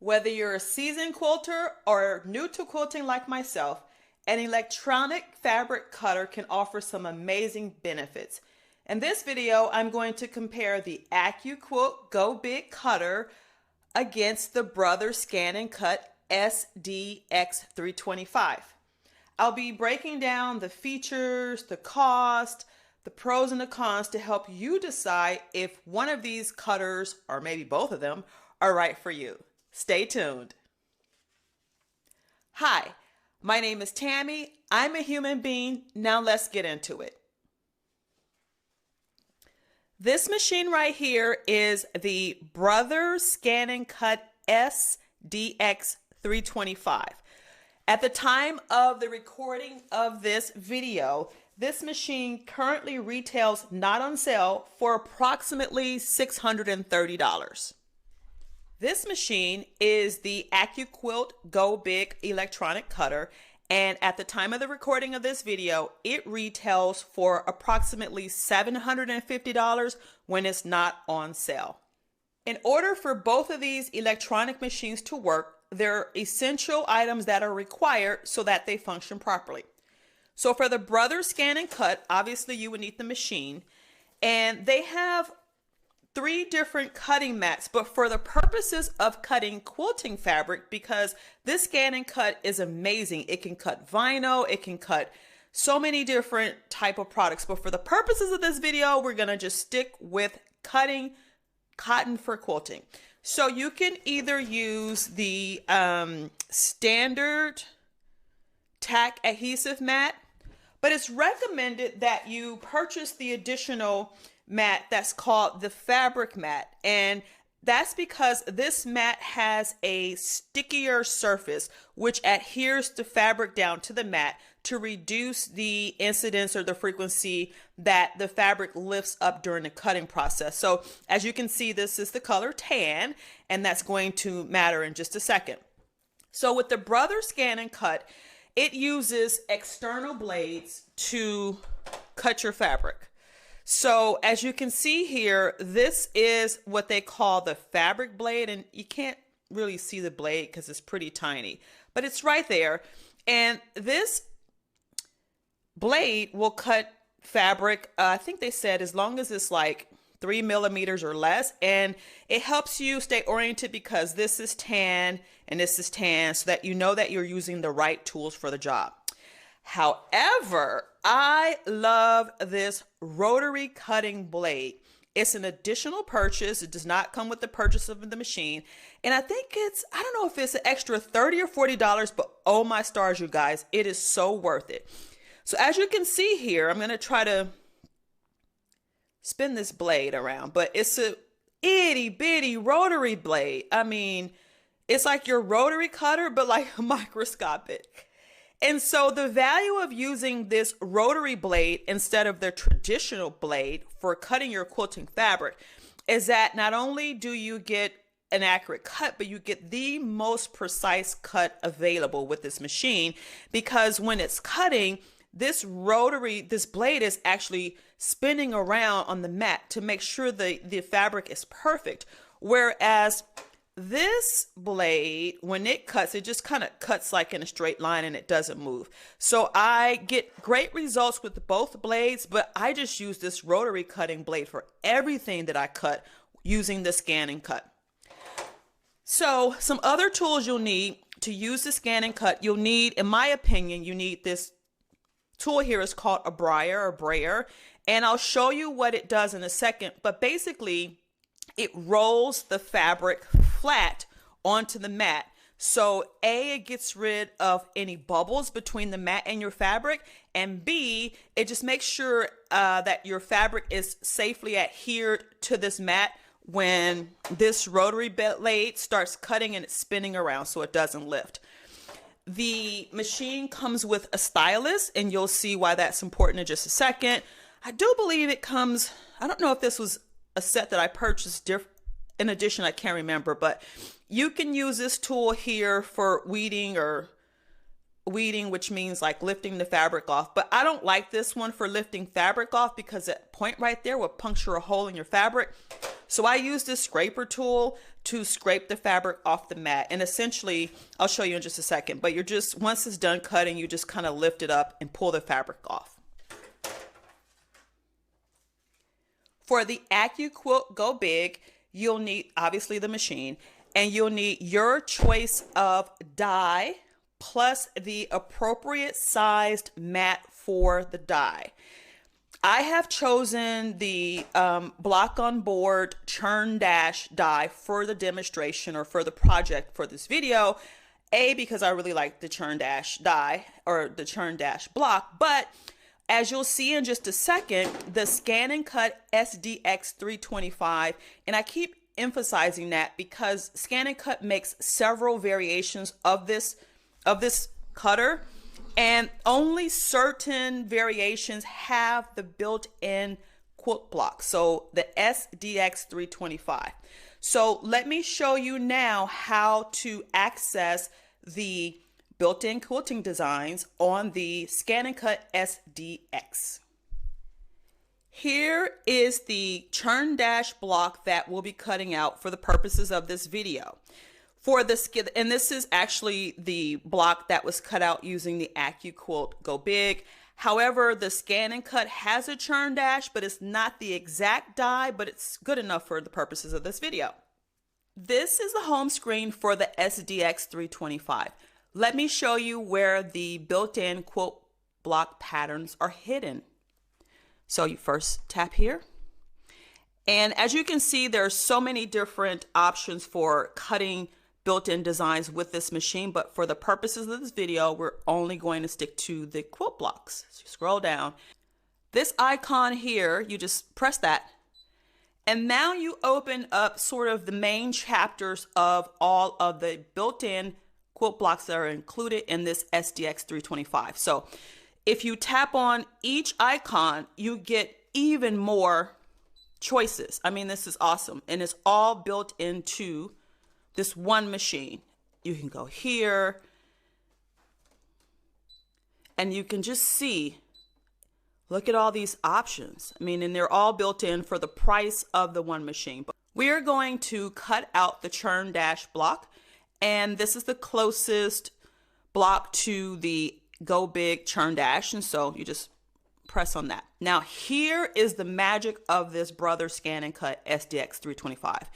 Whether you're a seasoned quilter or new to quilting like myself, an electronic fabric cutter can offer some amazing benefits. In this video, I'm going to compare the AccuQuilt GoBig cutter against the Brother Scan and Cut SDX325. I'll be breaking down the features, the cost, the pros and the cons to help you decide if one of these cutters, or maybe both of them, are right for you. Stay tuned. Hi, my name is Tammy. I'm a human being. Now let's get into it. This machine right here is the Brother Scan and Cut SDX325. At the time of the recording of this video, this machine currently retails not on sale for approximately $630. This machine is the AccuQuilt GoBig electronic cutter, and at the time of the recording of this video, it retails for approximately $750 when it's not on sale. In order for both of these electronic machines to work, there are essential items that are required so that they function properly. So for the Brother Scan and Cut, obviously you would need the machine, and they have 3 different cutting mats, but for the purposes of cutting quilting fabric, because this scan and cut is amazing. It can cut vinyl, it can cut so many different type of products, but for the purposes of this video, we're gonna just stick with cutting cotton for quilting. So you can either use the standard tack adhesive mat, but it's recommended that you purchase the additional mat that's called the fabric mat, and that's because this mat has a stickier surface which adheres the fabric down to the mat to reduce the incidence or the frequency that the fabric lifts up during the cutting process. So as you can see, this is the color tan, and that's going to matter in just a second. So with the Brother Scan and Cut, it uses external blades to cut your fabric. So as you can see here, this is what they call the fabric blade, and you can't really see the blade because it's pretty tiny, but it's right there. And this blade will cut fabric, I think they said as long as it's like 3 millimeters or less, and it helps you stay oriented because this is tan and this is tan, so that you know that you're using the right tools for the job. However, I love this rotary cutting blade. It's an additional purchase. It does not come with the purchase of the machine. And I think I don't know if it's an extra $30 or $40, but oh my stars, you guys, it is so worth it. So as you can see here, I'm going to try to spin this blade around, but it's a itty bitty rotary blade. I mean, it's like your rotary cutter, but like microscopic. And so the value of using this rotary blade instead of the traditional blade for cutting your quilting fabric is that not only do you get an accurate cut, but you get the most precise cut available with this machine, because when it's cutting, this blade is actually spinning around on the mat to make sure the fabric is perfect. Whereas this blade, when it cuts, it just kind of cuts like in a straight line and it doesn't move. So I get great results with both blades, but I just use this rotary cutting blade for everything that I cut using the Scan and Cut. So some other tools you'll need to use the Scan and Cut, you'll need, in my opinion, you need this tool here. Is called a brayer, and I'll show you what it does in a second, but basically it rolls the fabric flat onto the mat. So A, it gets rid of any bubbles between the mat and your fabric, and B, it just makes sure that your fabric is safely adhered to this mat when this rotary blade starts cutting and it's spinning around so it doesn't lift. The machine comes with a stylus, and you'll see why that's important in just a second. I do believe it comes, I don't know if this was a set that I purchased in addition, I can't remember, but you can use this tool here for weeding, which means like lifting the fabric off. But I don't like this one for lifting fabric off because that point right there will puncture a hole in your fabric. So I use this scraper tool to scrape the fabric off the mat. And essentially, I'll show you in just a second, but you're just, once it's done cutting, you just kind of lift it up and pull the fabric off. For the AccuQuilt GoBig, you'll need obviously the machine, and you'll need your choice of dye plus the appropriate sized mat for the dye. I have chosen the block on board churn dash dye for the demonstration or for the project for this video. Because I really like the churn dash dye or the churn dash block, but as you'll see in just a second, the Scan and Cut SDX 325, and I keep emphasizing that because Scan and Cut makes several variations of this cutter, and only certain variations have the built-in quilt block. So the SDX 325. So let me show you now how to access the built-in quilting designs on the Scan and Cut SDX. Here is the churn dash block that we'll be cutting out for the purposes of this video. For the and this is actually the block that was cut out using the AccuQuilt GoBig. However, the Scan and Cut has a churn dash, but it's not the exact die, but it's good enough for the purposes of this video. This is the home screen for the SDX 325. Let me show you where the built-in quilt block patterns are hidden. So you first tap here. And as you can see, there are so many different options for cutting built-in designs with this machine, but for the purposes of this video, we're only going to stick to the quilt blocks. So you scroll down. This icon here, you just press that, and now you open up sort of the main chapters of all of the built-in quilt blocks that are included in this SDX 325. So if you tap on each icon, you get even more choices. I mean, this is awesome, and it's all built into this one machine. You can go here and you can just see, look at all these options. I mean, and they're all built in for the price of the one machine. But we are going to cut out the churn dash block, and this is the closest block to the GoBig churn dash, and so you just press on that. Now here is the magic of this Brother Scan and Cut SDX 325.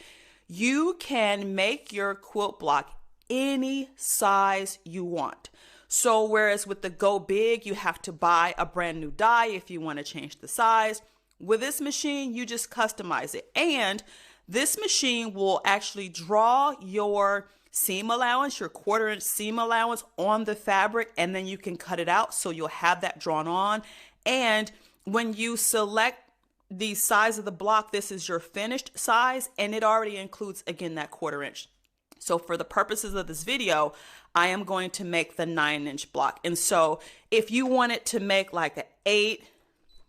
You can make your quilt block any size you want. So whereas with the GoBig, you have to buy a brand new die if you want to change the size, with this machine, you just customize it. And this machine will actually draw your seam allowance, your 1/4 inch seam allowance on the fabric, and then you can cut it out. So you'll have that drawn on. And when you select the size of the block, this is your finished size, and it already includes, again, that 1/4 inch. So for the purposes of this video, I am going to make the 9-inch block. And so if you wanted to make like an 8,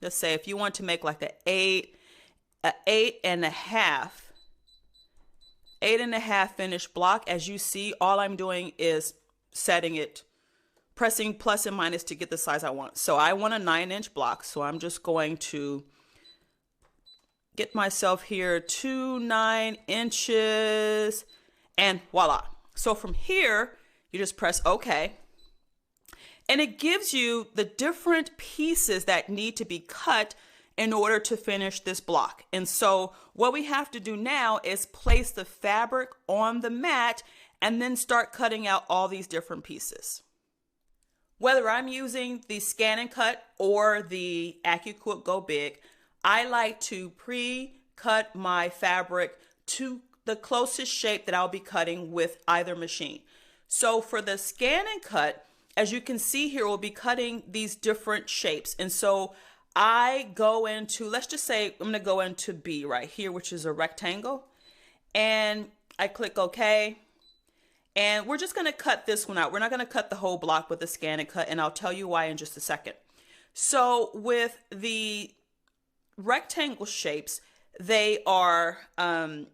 let's say if you want to make like an 8 and a half finished block, as you see, all I'm doing is setting it, pressing plus and minus to get the size I want. So I want a 9-inch block. So I'm just going to get myself here to 9 inches, and voila. So from here, you just press OK, and it gives you the different pieces that need to be cut in order to finish this block. And so what we have to do now is place the fabric on the mat and then start cutting out all these different pieces. Whether I'm using the Scan and Cut or the AccuQuilt GoBig, I like to pre-cut my fabric to the closest shape that I'll be cutting with either machine. So for the Scan and Cut, as you can see here, we'll be cutting these different shapes. And so I go into, let's just say I'm going to go into B right here, which is a rectangle. And I click OK. And we're just going to cut this one out. We're not going to cut the whole block with the Scan and Cut, and I'll tell you why in just a second. So with the rectangle shapes, they are 5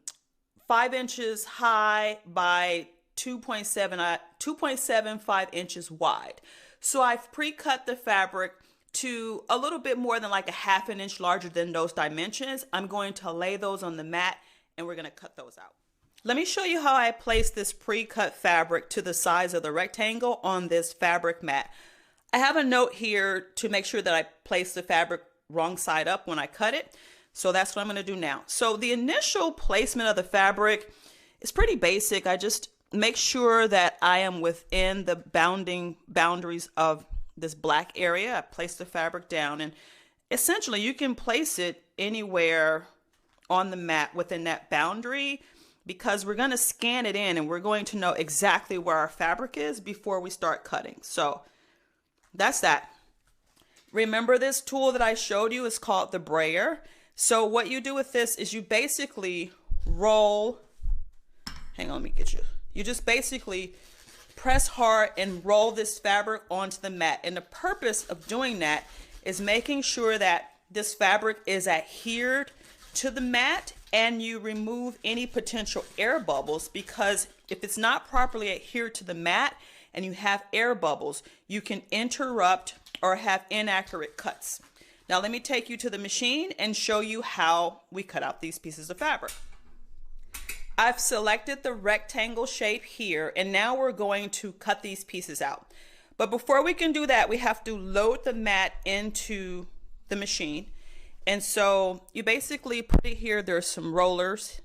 inches high by 2.75 inches wide. So I've pre-cut the fabric to a little bit more than like a 1/2 inch larger than those dimensions. I'm going to lay those on the mat, and we're going to cut those out. Let me show you how I place this pre-cut fabric to the size of the rectangle on this fabric mat. I have a note here to make sure that I place the fabric wrong side up when I cut it. So that's what I'm going to do now. So the initial placement of the fabric is pretty basic. I just make sure that I am within the boundaries of this black area. I place the fabric down, and essentially you can place it anywhere on the mat within that boundary, because we're going to scan it in and we're going to know exactly where our fabric is before we start cutting. So that's that. Remember, this tool that I showed you is called the brayer. So what you do with this is you basically roll, hang on, let me get you. You just basically press hard and roll this fabric onto the mat. And the purpose of doing that is making sure that this fabric is adhered to the mat and you remove any potential air bubbles, because if it's not properly adhered to the mat and you have air bubbles, you can interrupt or have inaccurate cuts. Now let me take you to the machine and show you how we cut out these pieces of fabric. I've selected the rectangle shape here, and now we're going to cut these pieces out. But before we can do that, we have to load the mat into the machine. And so you basically put it here. There's some rollers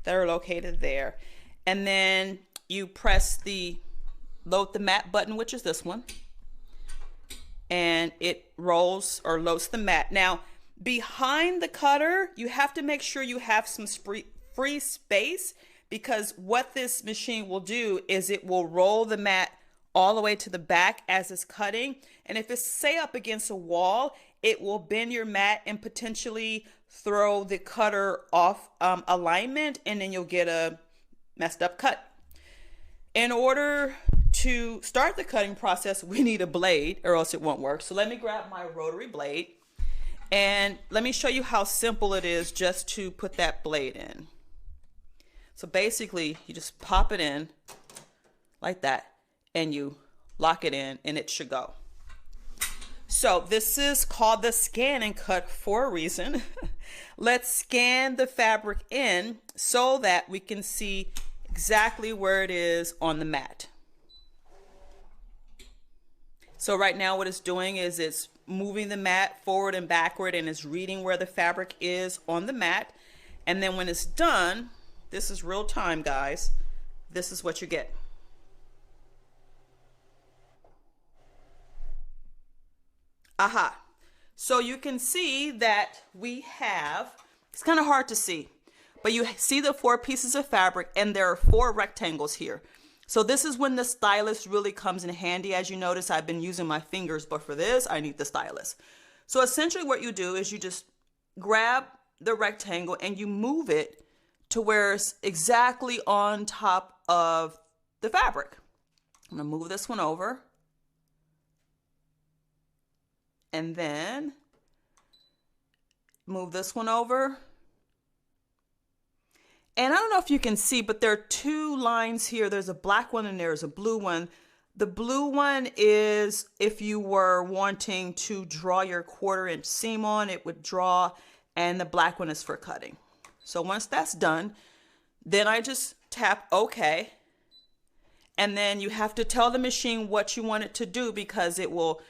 that are located there. And then you press the load the mat button, which is this one. And it rolls or loads the mat. Now, behind the cutter, you have to make sure you have some free space, because what this machine will do is it will roll the mat all the way to the back as it's cutting. And if it's, say, up against a wall, it will bend your mat and potentially throw the cutter off alignment, and then you'll get a messed up cut. In order to start the cutting process, we need a blade or else it won't work. So let me grab my rotary blade and let me show you how simple it is just to put that blade in. So basically you just pop it in like that and you lock it in and it should go. So this is called the scan and cut for a reason. Let's scan the fabric in so that we can see exactly where it is on the mat. So right now what it's doing is it's moving the mat forward and backward and it's reading where the fabric is on the mat. And then when it's done, this is real time, guys, this is what you get. Aha. So you can see that we have, it's kind of hard to see, but you see the 4 pieces of fabric and there are 4 rectangles here. So this is when the stylus really comes in handy. As you notice, I've been using my fingers, but for this, I need the stylus. So essentially what you do is you just grab the rectangle and you move it to where it's exactly on top of the fabric. I'm gonna move this one over. And then move this one over. And I don't know if you can see, but there are 2 lines here. There's a black one and there's a blue one. The blue one is if you were wanting to draw your 1/4 inch seam on, it would draw, and the black one is for cutting. So once that's done, then I just tap OK. And then you have to tell the machine what you want it to do, because it will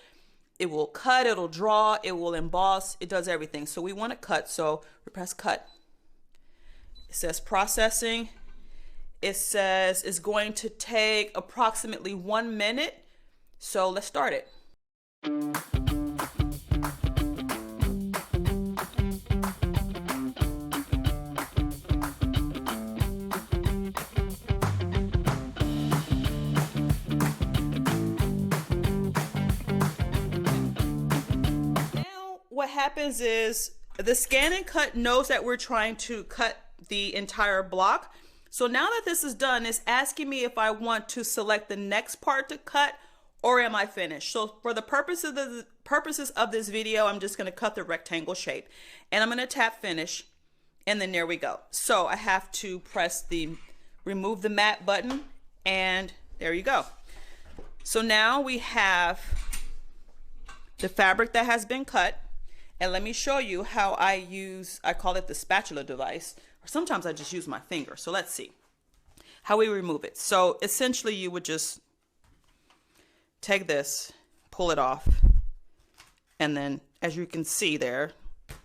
cut, it'll draw, it will emboss, it does everything. So we want to cut, so we press cut. It says processing. It says it's going to take approximately 1 minute. So let's start it. Now what happens is the scan and cut knows that we're trying to cut the entire block. So now that this is done, it's asking me if I want to select the next part to cut or am I finished. So for the purposes of this video, I'm just going to cut the rectangle shape and I'm going to tap finish, and then there we go. So I have to press the remove the mat button and there you go. So now we have the fabric that has been cut, and let me show you how I call it the spatula device. Sometimes I just use my finger. So let's see. how we remove it. So essentially you would just take this, pull it off, and then as you can see there,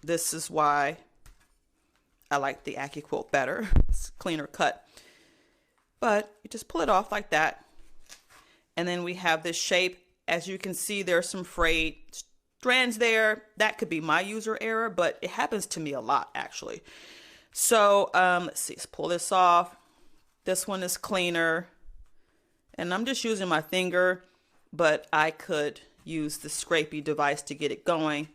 this is why I like the AccuQuilt better. It's a cleaner cut. But you just pull it off like that. And then we have this shape. As you can see, there's some frayed strands there. That could be my user error, but it happens to me a lot actually. So let's see, let's pull this off. This one is cleaner. And I'm just using my finger, but I could use the scrapey device to get it going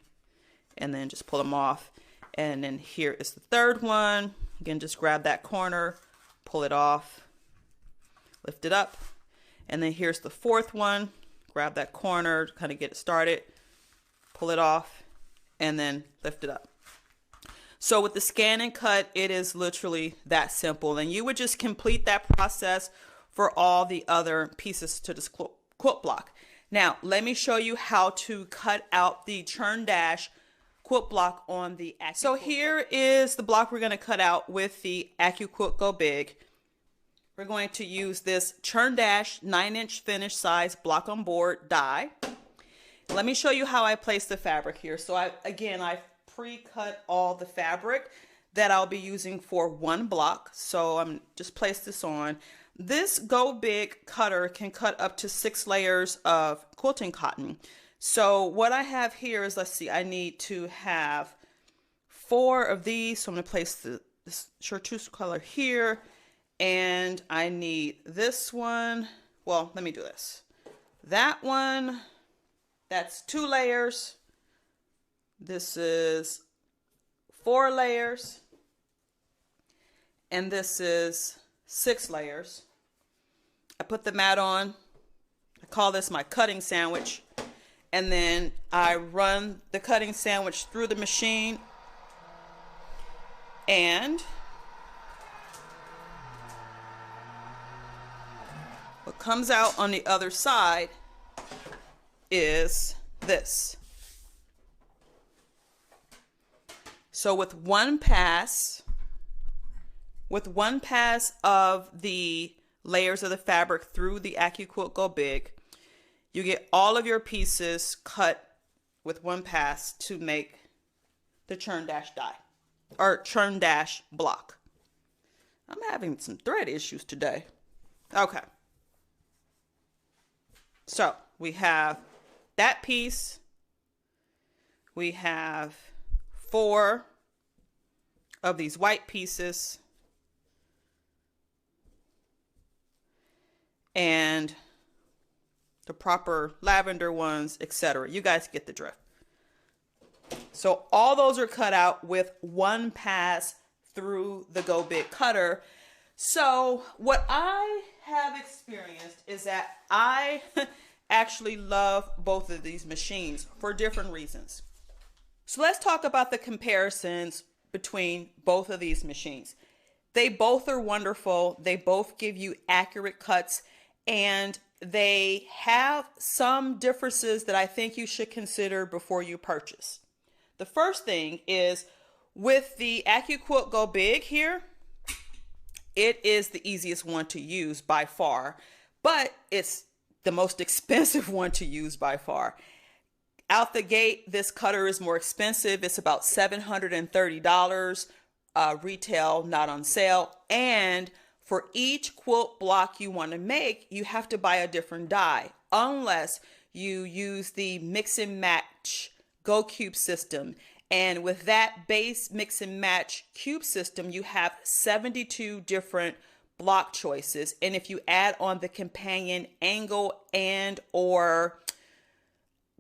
and then just pull them off. And then here is the third one. Again, just grab that corner, pull it off, lift it up. And then here's the fourth one. Grab that corner, kind of get it started, pull it off, and then lift it up. So with the scan and cut, it is literally that simple. And you would just complete that process for all the other pieces to this quilt block. Now, let me show you how to cut out the churn dash quilt block on the AccuQuilt. So here is the block we're going to cut out with the AccuQuilt GoBig. We're going to use this churn dash 9-inch finish size block on board die. Let me show you how I place the fabric here. So I've pre-cut all the fabric that I'll be using for one block. So I'm just place this on. This GoBig cutter can cut up to 6 layers of quilting cotton. So what I have here is, let's see, I need to have 4 of these. So I'm going to place this chartreuse color here. And I need this one. Well, let me do this. That one, that's 2 layers. This is 4 layers. And this is 6 layers. I put the mat on. I call this my cutting sandwich. And then I run the cutting sandwich through the machine. And what comes out on the other side is this. So with one pass of the layers of the fabric through the AccuQuilt GoBig, you get all of your pieces cut with one pass to make the churn dash die or churn dash block. I'm having some thread issues today. Okay. So we have that piece. We have 4 of these white pieces. And the proper lavender ones, etc. You guys get the drift. So all those are cut out with one pass through the GoBig cutter. So what I have experienced is that I actually love both of these machines for different reasons. So let's talk about the comparisons between both of these machines. They both are wonderful. They both give you accurate cuts, and they have some differences that I think you should consider before you purchase. The first thing is with the AccuQuilt GoBig here, it is the easiest one to use by far, but it's the most expensive one to use by far. Out the gate, this cutter is more expensive. It's about $730 retail, not on sale. And for each quilt block you want to make, you have to buy a different die, unless you use the mix and match Go Cube system. And with that base mix and match cube system, you have 72 different block choices. And if you add on the companion angle and or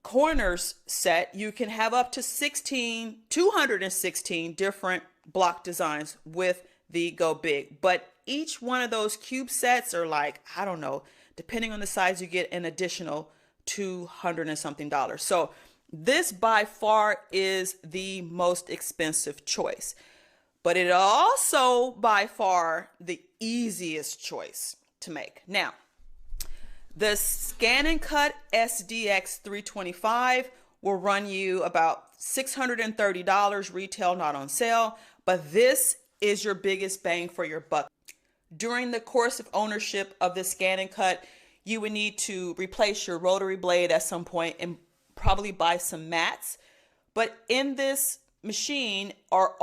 corners set, you can have up to 216 different block designs with the GoBig. But each one of those cube sets are like, I don't know, depending on the size, you get an additional $200 and something. So this by far is the most expensive choice, but it also by far the easiest choice to make. Now, the Scan and Cut SDX 325 will run you about $630 retail, not on sale, but this is your biggest bang for your buck. During the course of ownership of this scan and cut, you would need to replace your rotary blade at some point and probably buy some mats. But in this machine are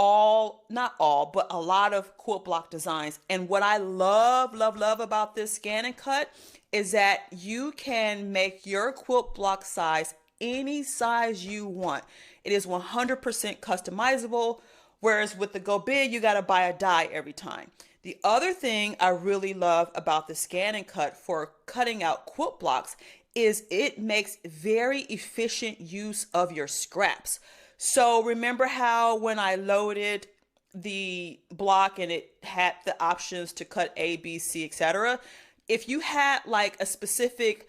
not all, but a lot of quilt block designs. And what I love, love, love about this scan and cut is that you can make your quilt block size any size you want. It is 100% customizable, whereas with the GoBig, you got to buy a die every time. The other thing I really love about the scan and cut for cutting out quilt blocks is it makes very efficient use of your scraps. So remember how when I loaded the block and it had the options to cut A, B, C, etc. If you had like a specific,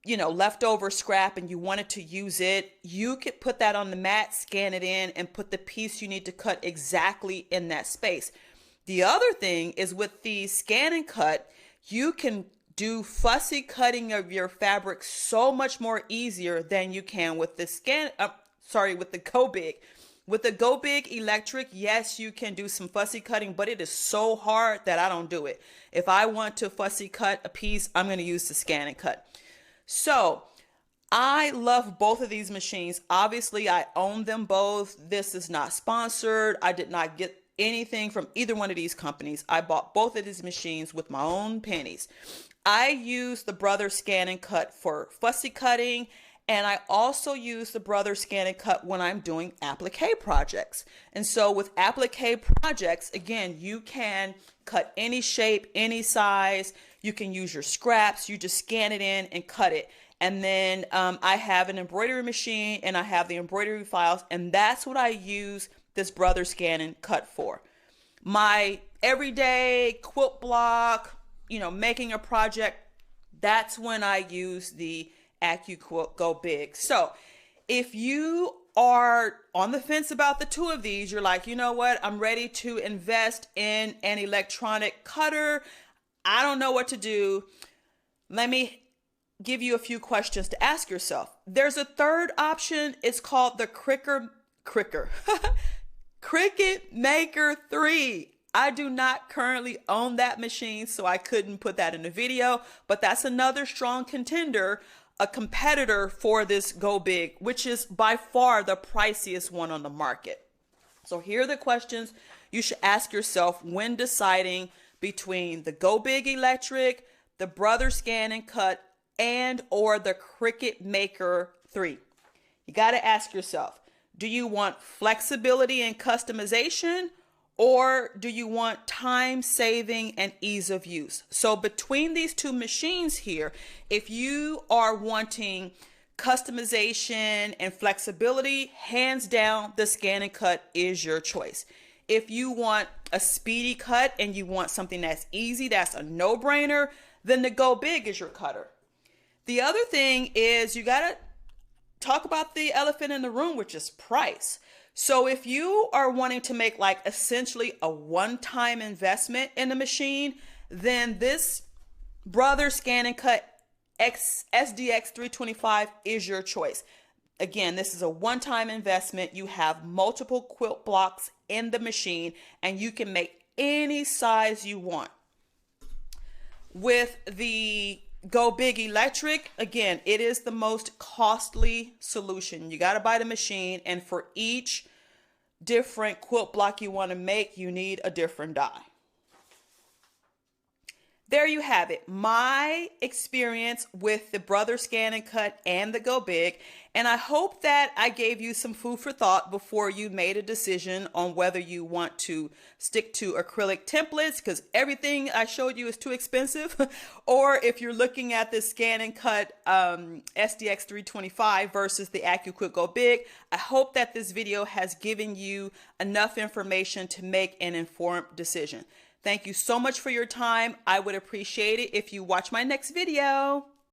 leftover scrap and you wanted to use it, you could put that on the mat, scan it in, and put the piece you need to cut exactly in that space. The other thing is with the scan and cut, you can do fussy cutting of your fabric so much more easier than you can with the with the GoBig. With the GoBig electric, yes, you can do some fussy cutting, but it is so hard that I don't do it. If I want to fussy cut a piece, I'm going to use the scan and cut. So I love both of these machines. Obviously, I own them both. This is not sponsored. I did not get anything from either one of these companies. I bought both of these machines with my own pennies. I use the Brother Scan and Cut for fussy cutting, and I also use the Brother Scan and Cut when I'm doing applique projects. And so with applique projects, again, you can cut any shape, any size. You can use your scraps. You just scan it in and cut it. And then I have an embroidery machine and I have the embroidery files, and that's what I use this Brother Scan and Cut for. My everyday quilt block, making a project, that's when I use the AccuQuilt GoBig. So if you are on the fence about the two of these, you're like, you know what, I'm ready to invest in an electronic cutter. I don't know what to do. Let me give you a few questions to ask yourself. There's a third option. It's called the Cricut Maker 3. I do not currently own that machine, so I couldn't put that in the video, but that's another strong contender, a competitor for this GoBig, which is by far the priciest one on the market. So here are the questions you should ask yourself when deciding between the GoBig Electric, the Brother Scan and Cut, and or the Cricut Maker 3. You got to ask yourself, do you want flexibility and customization, or do you want time saving and ease of use? So between these two machines here, if you are wanting customization and flexibility, hands down, the Scan and Cut is your choice. If you want a speedy cut and you want something that's easy, that's a no-brainer, then the GoBig is your cutter. The other thing is you got to talk about the elephant in the room, which is price. So if you are wanting to make like essentially a one-time investment in the machine, then this Brother Scan and Cut SDX 325 is your choice. Again, this is a one-time investment. You have multiple quilt blocks in the machine and you can make any size you want. With the GoBig Electric, again, it is the most costly solution. You got to buy the machine, and for each different quilt block you want to make, you need a different die. There you have it, my experience with the Brother Scan and Cut and the GoBig, and I hope that I gave you some food for thought before you made a decision on whether you want to stick to acrylic templates, because everything I showed you is too expensive, or if you're looking at the Scan and Cut SDX 325 versus the AccuQuilt GoBig. I hope that this video has given you enough information to make an informed decision. Thank you so much for your time. I would appreciate it if you watch my next video.